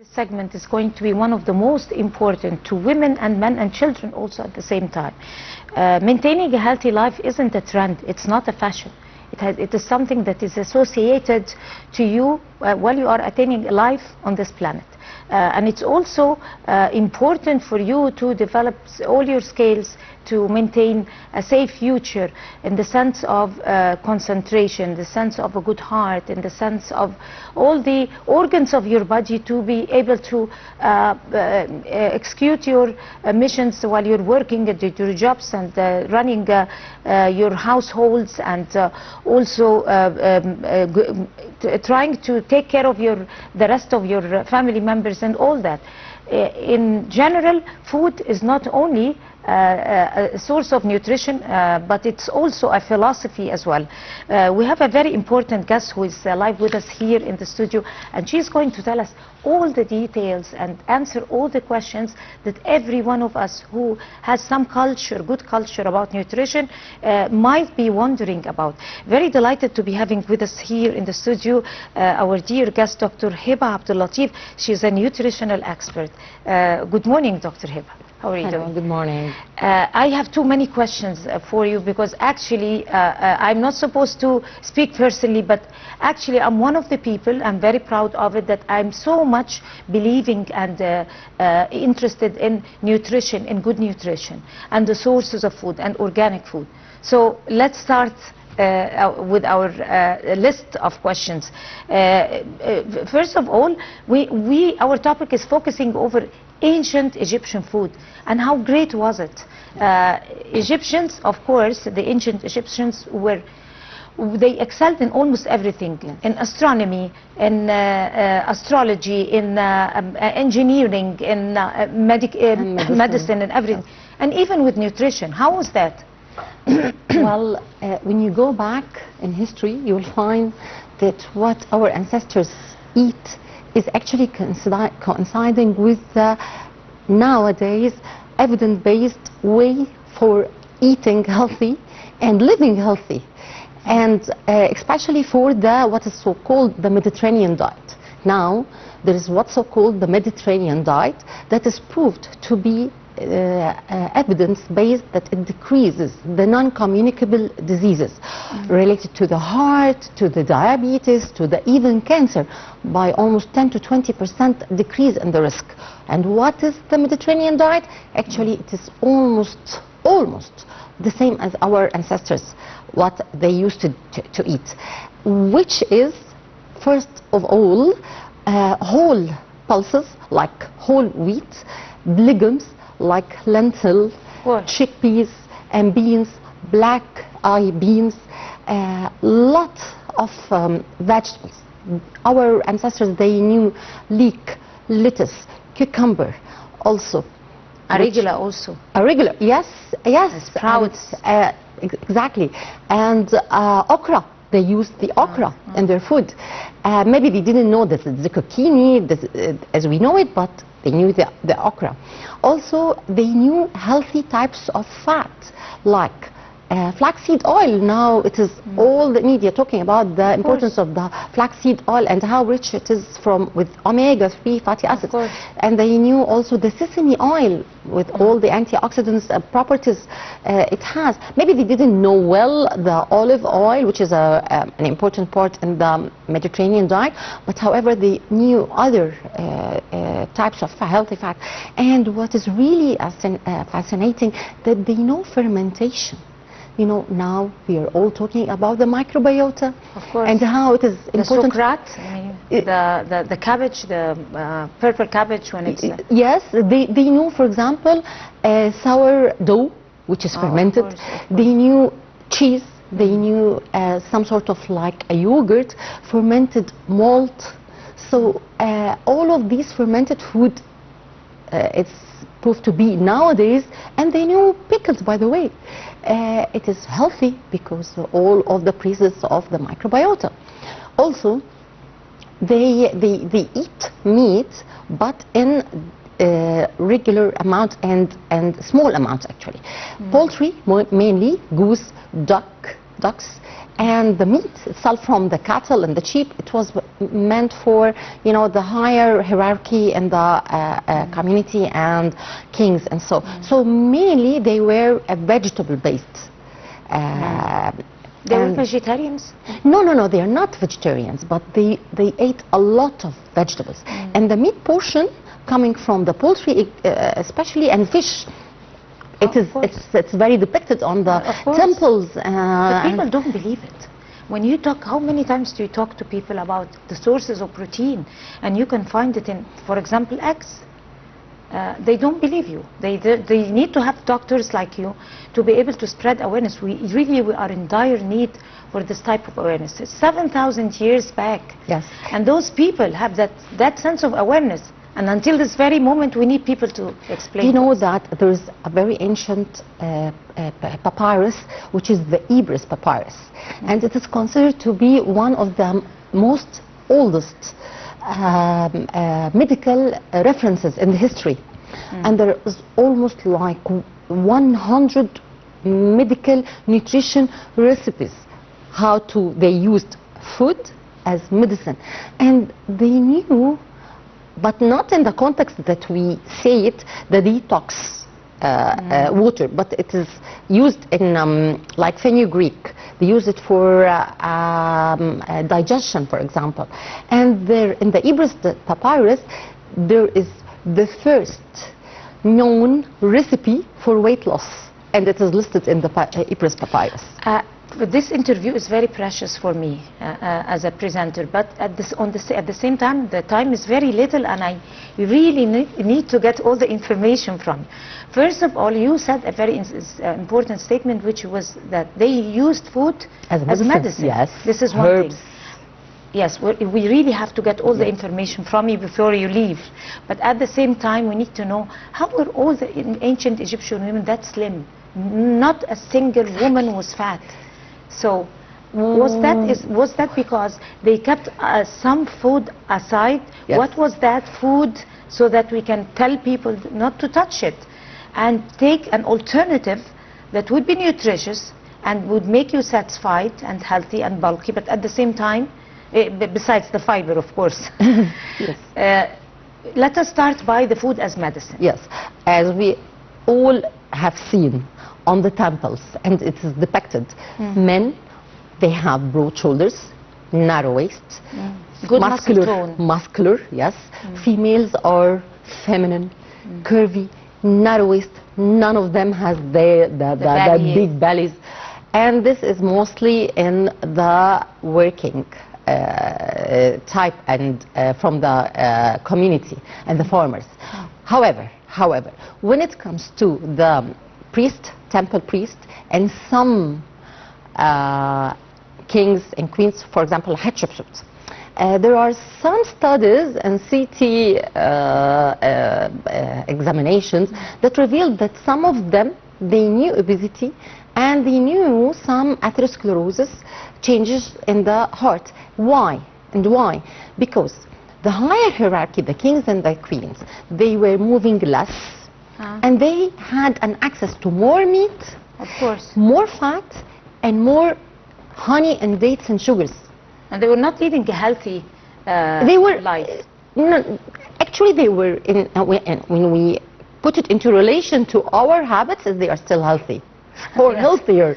This segment is going to be one of the most important to women and men and children also at the same time. Maintaining a healthy life isn't a trend, it's not a fashion. It is something that is associated to you while you are attaining a life on this planet. And it's also important for you to develop all your skills to maintain a safe future in the sense of concentration, the sense of a good heart, in the sense of all the organs of your body to be able to execute your missions while you're working at your jobs and running your households, and also trying to take care of the rest of your family members and all that. In general, food is not only a source of nutrition, but it's also a philosophy as well. We have a very important guest who is live with us here in the studio, and she's going to tell us all the details and answer all the questions that every one of us who has some culture, good culture about nutrition, might be wondering about. Very delighted to be having with us here in the studio our dear guest, Dr. Heba Abdel Latif. She's a nutritional expert. Good morning, Dr. Heba. How are you doing? Good morning. I have too many questions for you, because actually I'm not supposed to speak personally, but actually I'm one of the people, I'm very proud of it, that I'm so much believing and interested in nutrition, in good nutrition, and the sources of food and organic food. So let's start with our list of questions. First of all, our topic is focusing over ancient Egyptian food, and how great was it? Egyptians, of course, the ancient Egyptians they excelled in almost everything, yes. In astronomy, in astrology, in engineering, in medicine and everything, yes. And even with nutrition. How was that? Well, when you go back in history, you will find that what our ancestors eat is actually coinciding with the nowadays evidence-based way for eating healthy and living healthy, and especially for what is so-called the Mediterranean diet. Now there is what's so-called the Mediterranean diet that is proved to be evidence-based, that it decreases the non-communicable diseases related to the heart, to the diabetes, to the even cancer, by almost 10 to 20% decrease in the risk. And what is the Mediterranean diet? Actually, it is almost the same as our ancestors, what they used to eat, which is, first of all, whole pulses like whole wheat, legumes like lentil, chickpeas and beans, black eye beans, lot of vegetables. Our ancestors, they knew leek, lettuce, cucumber, also. Arugula also. Arugula, yes. Sprouts. Exactly. And okra. They used the okra in their food. Maybe they didn't know that it's the zucchini as we know it, but they knew the okra. Also, they knew healthy types of fat, like flaxseed oil. Now it is all the media talking about the importance of the flaxseed oil and how rich it is with omega-3 fatty acids. And they knew also the sesame oil with all the antioxidants properties it has. Maybe they didn't know well the olive oil, which is an important part in the Mediterranean diet, but however they knew other types of healthy fat. And what is really fascinating, that they know fermentation. You know, now we are all talking about the microbiota, of course, and how it is important. The cabbage, the purple cabbage, when it's yes, they knew, for example, sourdough, which is fermented. Of course. They knew cheese. They knew some sort of like a yogurt, fermented malt. So all of these fermented food, it's proved to be nowadays, and they knew pickles, by the way. It is healthy because all of the pieces of the microbiota. Also, they eat meat, but in regular amount and small amounts actually. Poultry, mainly goose, ducks, And the meat itself from the cattle and the sheep, it was meant for, you know, the higher hierarchy in the community and kings and so. So mainly they were vegetable based. They were vegetarians? No, they are not vegetarians, but they ate a lot of vegetables. And the meat portion coming from the poultry, especially, and fish. It's very depicted on the temples. But people don't believe it. When you talk, how many times do you talk to people about the sources of protein? And you can find it in, for example, eggs. They don't believe you. They need to have doctors like you to be able to spread awareness. We are in dire need for this type of awareness. It's 7,000 years back. Yes. And those people have that sense of awareness. And until this very moment, we need people to explain. You know that there is a very ancient papyrus, which is the Ebers papyrus. And it is considered to be one of the most oldest medical references in the history. And there is almost like 100 medical nutrition recipes, they used food as medicine. And they knew, but not in the context that we say it, the detox water, but it is used in like fenugreek. They use it for digestion, for example. And there in the Ebers papyrus, there is the first known recipe for weight loss, and it is listed in the Ebers papyrus. This interview is very precious for me as a presenter, but at the same time, the time is very little, and I really need to get all the information from you. First of all, you said a very important statement, which was that they used food as medicine. Yes. This is one thing. Yes, we really have to get all the information from you before you leave. But at the same time, we need to know, how were all the ancient Egyptian women that slim? Not a single woman was fat. So was that because they kept some food aside? Yes. What was that food, so that we can tell people not to touch it and take an alternative that would be nutritious and would make you satisfied and healthy and bulky, but at the same time, besides the fiber, of course. Yes. Let us start by the food as medicine. Yes, as we all have seen on the temples, and it is depicted, men, they have broad shoulders, narrow waists, good muscle tone. Muscular, yes. Females are feminine, curvy, narrow waist. None of them has the big bellies. And this is mostly in the working type and from the community and the farmers. However, when it comes to the priest, temple priest, and some kings and queens, for example, Hatshepsut, there are some studies and CT examinations that revealed that some of them, they knew obesity and they knew some atherosclerosis changes in the heart. Why? And why? Because the higher hierarchy, the kings and the queens, they were moving less, and they had an access to more meat, of course, more fat, and more honey and dates and sugars. And they were not leading a healthy life. No, actually, they were when we put it into relation to our habits, they are still healthy, or healthier.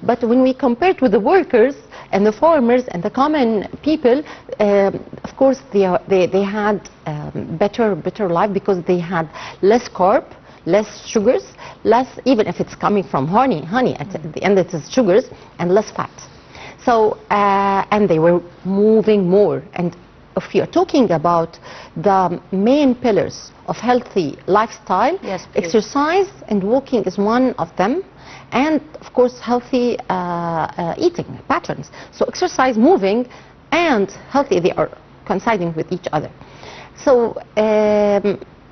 But when we compare it with the workers and the farmers and the common people, of course, they had better life, because they had less carb, less sugars, less, even if it's coming from honey at the end it is sugars, and less fat. So and they were moving more. And if you're talking about the main pillars of healthy lifestyle, yes, exercise and walking is one of them, and of course healthy eating patterns. So exercise, moving, and healthy, they are coinciding with each other. So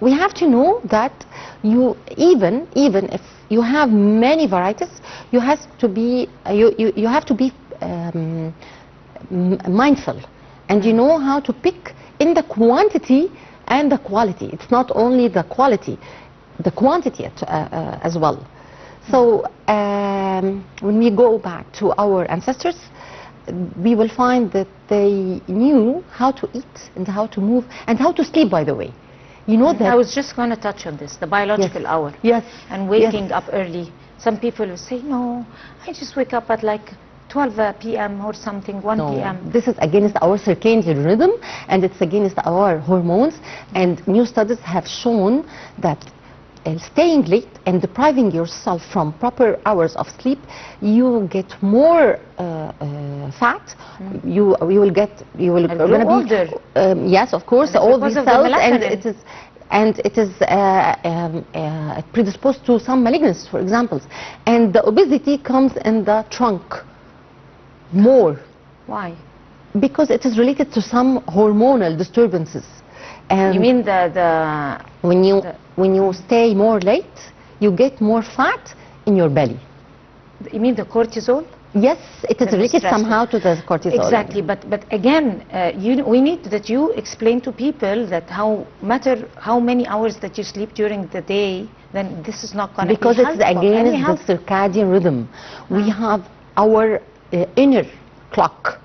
we have to know that you even if you have many varieties, you have to be mindful, and you know how to pick in the quantity and the quality. It's not only the quality, the quantity as well. So when we go back to our ancestors, we will find that they knew how to eat and how to move and how to sleep, by the way. You know that... I was just going to touch on this, the biological hour. Yes. And waking up early. Some people will say, no, I just wake up at like 12 p.m. or something, 1 p.m. This is against our circadian rhythm, and it's against our hormones. And new studies have shown that staying late and depriving yourself from proper hours of sleep, you will get more fat. You will grow older. Yes, of course, all these cells, and it is predisposed to some malignancies, for example. And the obesity comes in the trunk more. Why? Because it is related to some hormonal disturbances. And you mean when you stay more late, you get more fat in your belly. You mean the cortisol? Yes, it is related somehow to the cortisol. Exactly, but again, we need that you explain to people that matter how many hours that you sleep during the day, then this is not going to be helpful. Because it's against the circadian rhythm. We have our inner clock.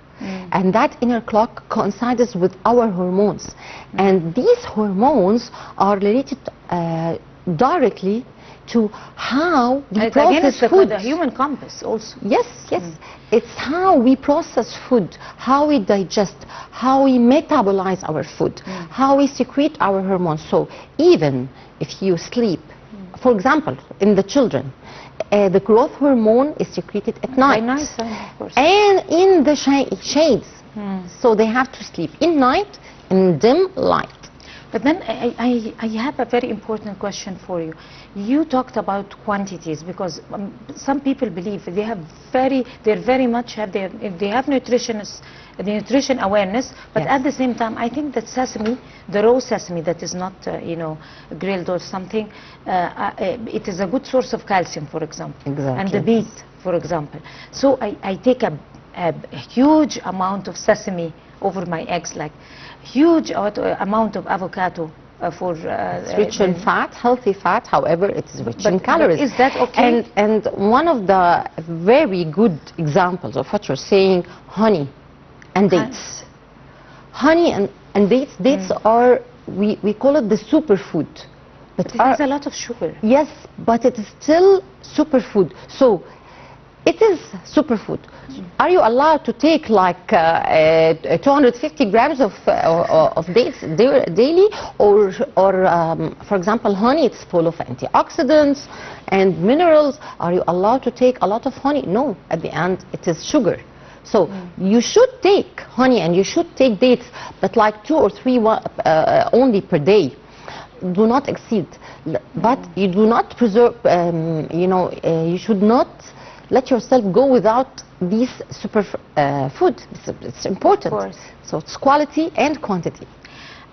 And that inner clock coincides with our hormones. And these hormones are related directly to how we process food. The human compass also. Yes, yes. It's how we process food, how we digest, how we metabolize our food, how we secrete our hormones. So even if you sleep, for example, in the children, the growth hormone is secreted at night. By night time, of course. And in the shades. So they have to sleep in night in dim light. But then I have a very important question for you. You talked about quantities because some people believe they have they have nutrition awareness, but at the same time I think that sesame, the raw sesame that is not grilled or something, it is a good source of calcium, for example. Exactly. And the beet, for example. So I take a huge amount of sesame over my eggs, like huge amount of avocado for it's rich in fat, healthy fat. However, it's rich in calories. Is that okay? And one of the very good examples of what you're saying, honey and dates. Honey and dates. Dates are, we call it the superfood. But it has a lot of sugar. Yes, but it is still superfood. So it is superfood. Are you allowed to take like 250 grams of dates daily, or for example, honey? It's full of antioxidants and minerals. Are you allowed to take a lot of honey? No. At the end, it is sugar. So you should take honey and you should take dates, but like 2 or 3 only per day. Do not exceed. But you do not preserve. You should not let yourself go without these super food. It's important. Of course. So it's quality and quantity.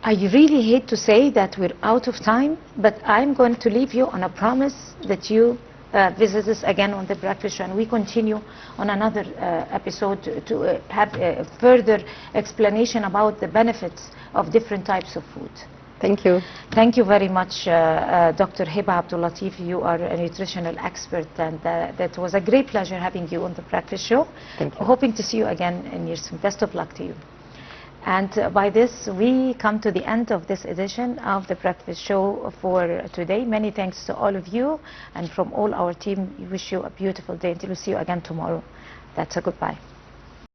I really hate to say that we're out of time, but I'm going to leave you on a promise that you visit us again on the Breakfast Show, and we continue on another episode to have a further explanation about the benefits of different types of food. Thank you. Thank you very much, Dr. Heba Abdel Latif. You are a nutritional expert, and that was a great pleasure having you on the Breakfast Show. Thank you. Hoping to see you again in years soon. Best of luck to you. And by this, we come to the end of this edition of the Breakfast Show for today. Many thanks to all of you, and from all our team, we wish you a beautiful day until we see you again tomorrow. That's a goodbye.